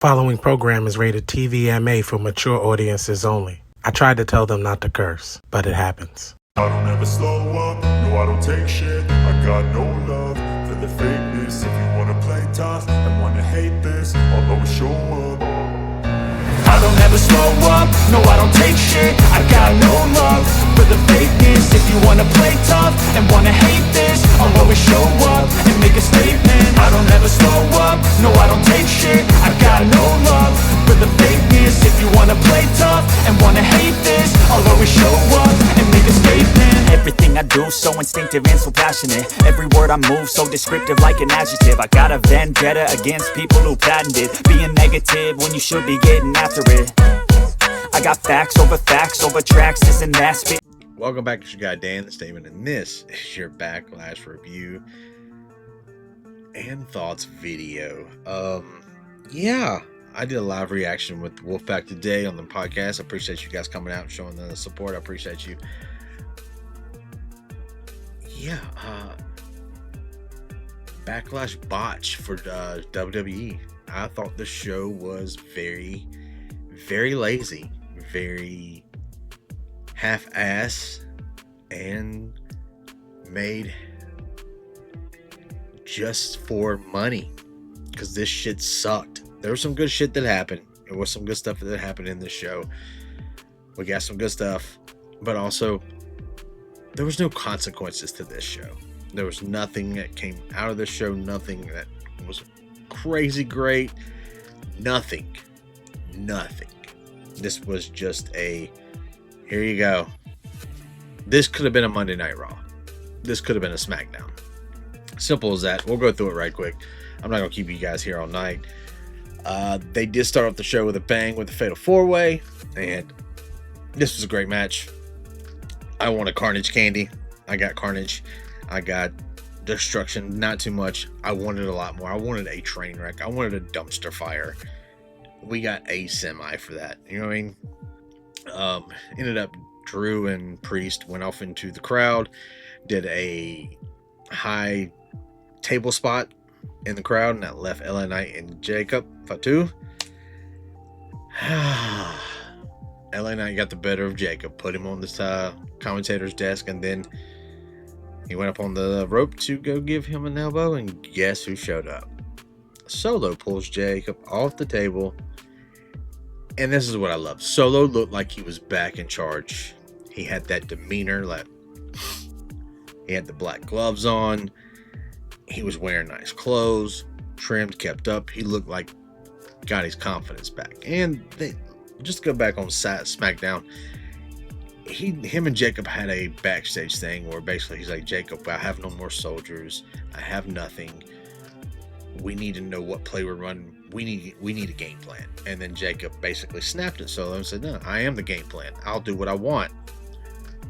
Following program is rated TVMA for mature audiences only. I tried to tell them not to curse, but it happens. I don't ever slow up, no I don't take shit. I got no love for the fakeness. If you wanna play tough and wanna hate this, I'll always show up. I don't ever slow up, no I don't take shit. I got no love for the fakeness. If you wanna play tough and wanna hate this, I'll always show up and make a statement. I don't ever slow up, no I don't take shit. I got no love for the fakeness. If you wanna play tough and wanna hate this, I'll always show up and make a statement. Everything I do so instinctive and so passionate. Every word I move so descriptive like an adjective. I got a vendetta against people who patented being negative when you should be getting after it. I got facts over tracks, this and that spit. Welcome back to your guy Dan the Statement, and this is your Backlash review and thoughts video. Yeah, I did a live reaction with Wolfpack today on the podcast. I appreciate you guys coming out and showing the support. I appreciate you. Yeah, Backlash botch for WWE. I thought the show was very, very lazy, very half-ass, and made just for money, because this shit sucked. There was some good shit that happened. There was some good stuff that happened in this show. We got some good stuff, but also there was no consequences to this show. There was nothing that came out of this show, nothing that was crazy great, nothing. This was just a, here you go. This could have been a Monday Night Raw. This could have been a SmackDown. Simple as that. We'll go through it right quick. I'm not going to keep you guys here all night. They did start off the show with a bang with the Fatal 4-Way, and this was a great match. I wanted Carnage candy. I got Carnage. I got Destruction. Not too much. I wanted a lot more. I wanted a train wreck. I wanted a dumpster fire. We got a semi for that. You know what I mean? Ended up Drew and Priest went off into the crowd. Did a high table spot in the crowd, and that left LA Knight and Jacob Fatu. LA Knight got the better of Jacob, put him on this commentator's desk, and then he went up on the rope to go give him an elbow, and guess who showed up? Solo pulls Jacob off the table, and this is what I love. Solo looked like he was back in charge. He had that demeanor, like he had the black gloves on. He was wearing nice clothes, trimmed, kept up. He looked like got his confidence back. And they just go back on SmackDown. Him and Jacob had a backstage thing where basically he's like, Jacob, I have no more soldiers. I have nothing. We need to know what play we're running. We need a game plan. And then Jacob basically snapped at Solo and said, no, I am the game plan. I'll do what I want.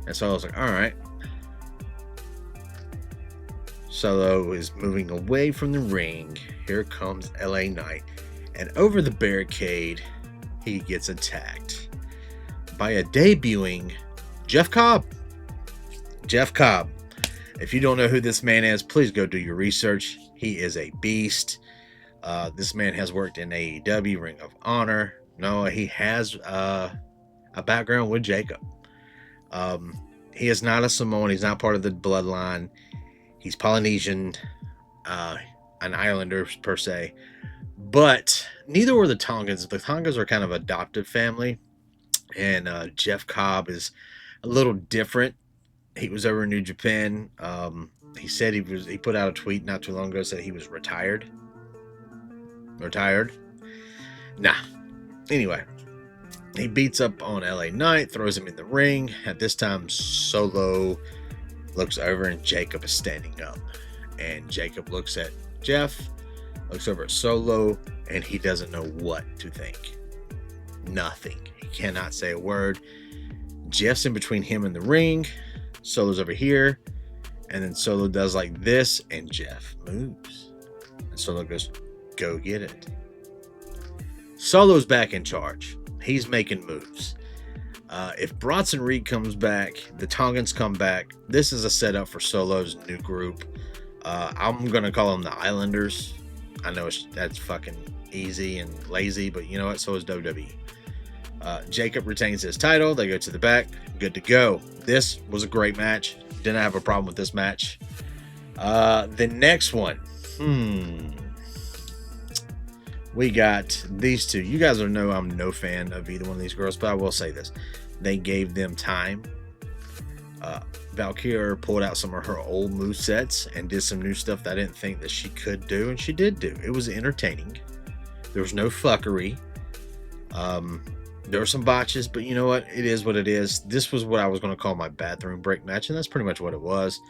And Solo was like, all right. Solo is moving away from the ring. Here comes LA Knight. And over the barricade, he gets attacked by a debuting Jeff Cobb. Jeff Cobb. If you don't know who this man is, please go do your research. He is a beast. This man has worked in AEW, Ring of Honor. No, he has a background with Jacob. He is not a Samoan. He's not part of the bloodline. He's Polynesian, an Islander per se. But neither were the Tongans. The Tongans are kind of adopted family. And Jeff Cobb is a little different. He was over in New Japan. He said he put out a tweet not too long ago, said he was retired. Nah. Anyway, he beats up on LA Knight, throws him in the ring. At this time, Solo looks over and Jacob is standing up. And Jacob looks at Jeff, looks over at Solo, and he doesn't know what to think. Nothing. He cannot say a word. Jeff's in between him and the ring. Solo's over here. And then Solo does like this, and Jeff moves. And Solo goes, go get it. Solo's back in charge. He's making moves. If Bronson Reed comes back, the Tongans come back, this is a setup for Solo's new group. I'm going to call them the Islanders. I know that's fucking easy and lazy, but you know what? So is WWE. Jacob retains his title. They go to the back. Good to go. This was a great match. Didn't have a problem with this match. The next one. We got these two. You guys will know I'm no fan of either one of these girls, but I will say this. They gave them time. Valkyria pulled out some of her old movesets and did some new stuff that I didn't think that she could do, and she did do. It was entertaining. There was no fuckery. There were some botches, but you know what? It is what it is. This was what I was going to call my bathroom break match, and that's pretty much what it was.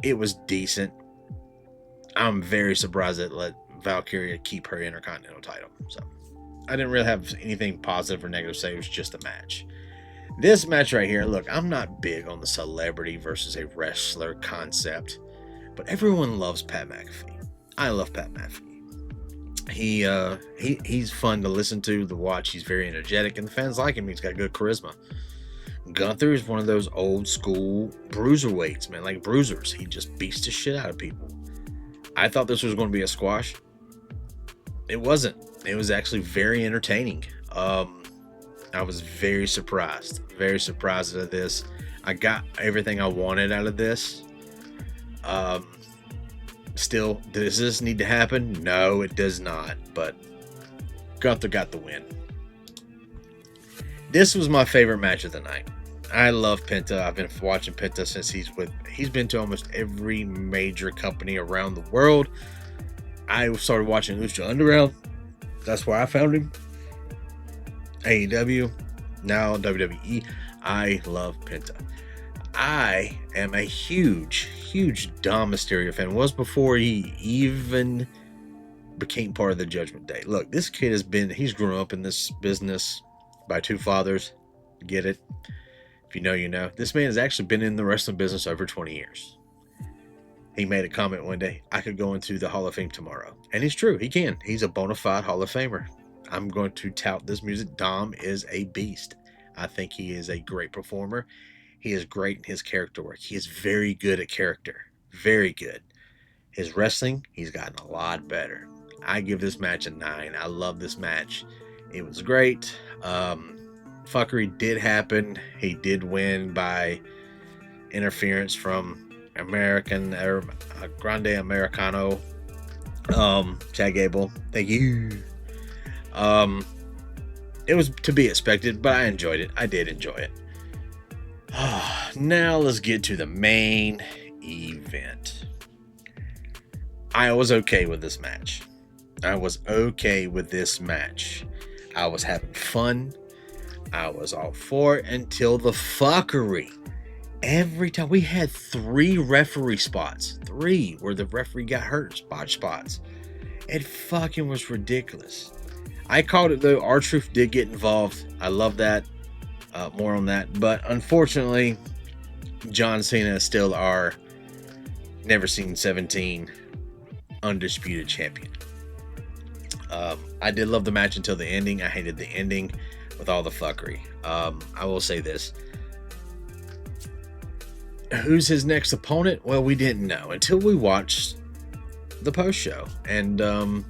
It was decent. I'm very surprised that let Valkyria keep her Intercontinental title. So I didn't really have anything positive or negative to say. It was just a match. This match right here, look, I'm not big on the celebrity versus a wrestler concept, but everyone loves Pat McAfee. I love Pat McAfee. He's fun to listen to watch. He's very energetic, and the fans like him. He's got good charisma. Gunther is one of those old school bruiserweights, man, like bruisers. He just beats the shit out of people. I thought this was going to be a squash. It wasn't. It was actually very entertaining. I was very surprised at this. I got everything I wanted out of this. Still, does this need to happen? No, it does not. But Gunther got the win. This was my favorite match of the night. I love Penta. I've been watching Penta since he's been to almost every major company around the world. I started watching Lucha Underground. That's where I found him. AEW, now WWE. I love Penta. I am a huge Dom Mysterio fan. Was before he even became part of the Judgment Day. Look, this kid he's grown up in this business by two fathers. Get it? If you know, you know. This man has actually been in the wrestling business over 20 years. He made a comment one day, I could go into the Hall of Fame tomorrow. And it's true, he can. He's a bona fide Hall of Famer. I'm going to tout this music. Dom is a beast. I think he is a great performer. He is great in his character work. He is very good at character. Very good. His wrestling, he's gotten a lot better. I give this match a 9. I love this match. It was great. Fuckery did happen. He did win by interference from Grande Americano. Chad Gable. Thank you. It was to be expected, but I enjoyed it. I did enjoy it. Now let's get to the main event. I was okay with this match. I was having fun. I was all for it until the fuckery. Every time we had 3 referee spots. 3 where the referee got hurt. Spot spots. It fucking was ridiculous. I called it though. R-Truth did get involved. I love that. More on that. But unfortunately, John Cena is still our never seen 17 undisputed champion. I did love the match until the ending. I hated the ending with all the fuckery. I will say this. Who's his next opponent? Well, we didn't know until we watched the post show. And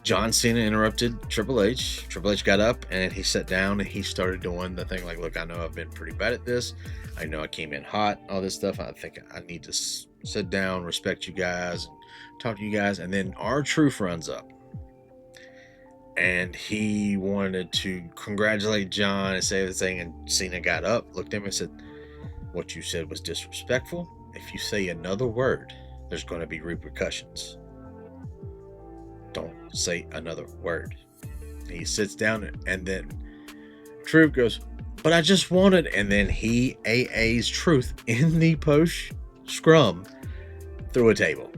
John Cena interrupted Triple H. Triple H got up and he sat down and he started doing the thing like, look, I know I've been pretty bad at this. I know I came in hot, all this stuff. I think I need to sit down, respect you guys, and talk to you guys. And then R-Truth runs up. And he wanted to congratulate John and say everything. And Cena got up, looked at him and said, what you said was disrespectful. If you say another word, there's going to be repercussions. Don't say another word. He sits down and then Truth goes, but I just wanted, and then he AA's Truth in the post scrum through a table.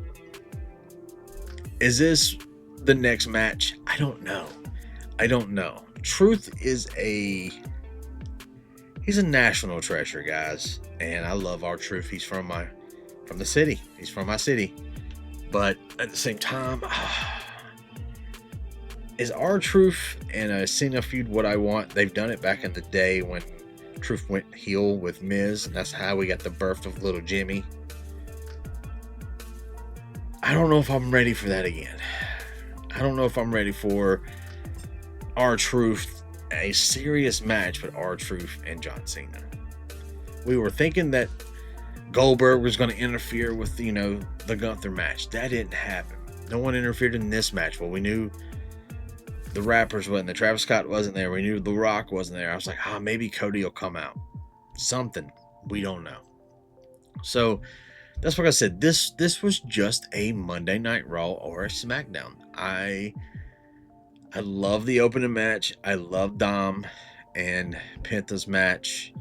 Is this the next match? I don't know. Truth is he's a national treasure, guys, and I love R-Truth. He's from the city. He's from my city. But at the same time, is R-Truth and a Cena feud what I want? They've done it back in the day when Truth went heel with Miz, and that's how we got the birth of little Jimmy. I don't know if I'm ready for that again. I don't know if I'm ready for R-Truth, a serious match with R-Truth and John Cena. We were thinking that Goldberg was going to interfere with, the Gunther match. That didn't happen. No one interfered in this match. Well, we knew the rappers wasn't there. Travis Scott wasn't there. We knew The Rock wasn't there. I was like, maybe Cody will come out. Something. We don't know. So that's what I said. This was just a Monday Night Raw or a SmackDown. I love the opening match. I love Dom and Penta's match.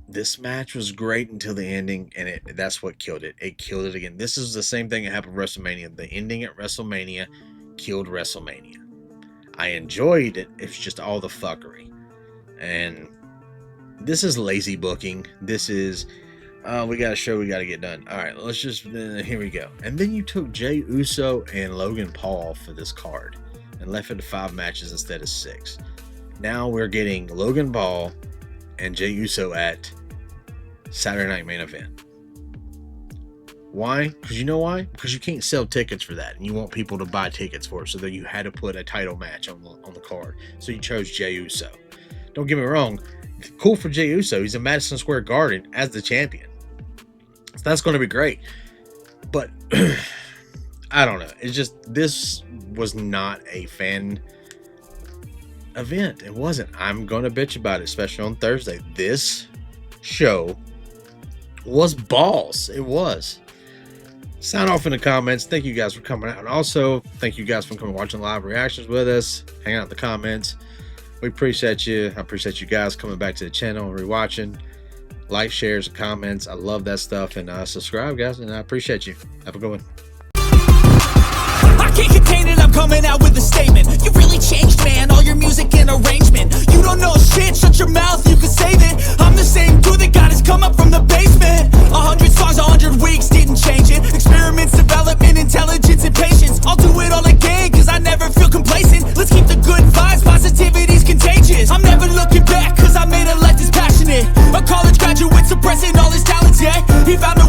This match was great until the ending, and that's what killed it. It killed it again. This is the same thing that happened at WrestleMania. The ending at WrestleMania killed WrestleMania. I enjoyed it. It's just all the fuckery. And this is lazy booking. This is, we got a show we got to get done. All right, let's just, here we go. And then you took Jey Uso and Logan Paul for this card and left it to 5 matches instead of 6. Now we're getting Logan Paul and Jey Uso at Saturday Night Main Event. Why? Because you know why? Because you can't sell tickets for that, and you want people to buy tickets for it, so that you had to put a title match on the card. So you chose Jey Uso. Don't get me wrong, cool for Jey Uso. He's in Madison Square Garden as the champion. So that's going to be great. But I don't know. It's just, this was not a fan event. It wasn't. I'm going to bitch about it, especially on Thursday. This show was balls. It was. Sound off in the comments. Thank you guys for coming out. And also, thank you guys for coming watching live reactions with us. Hang out in the comments. We appreciate you. I appreciate you guys coming back to the channel and rewatching. Like, shares, and comments. I love that stuff. And subscribe, guys. And I appreciate you. Have a good one. I can't contain it, I'm coming out with a statement. You really changed, man, all your music and arrangement. You don't know shit, shut your mouth, you can save it. I'm the same dude that got his come up from the basement. 100 songs, 100 weeks, didn't change it. Experiments, development, intelligence, and patience. I'll do it all again, cause I never feel complacent. Let's keep the good vibes, positivity's contagious. I'm never looking back, cause I made a life that's passionate. A college graduate suppressing all his talents, yeah. He found a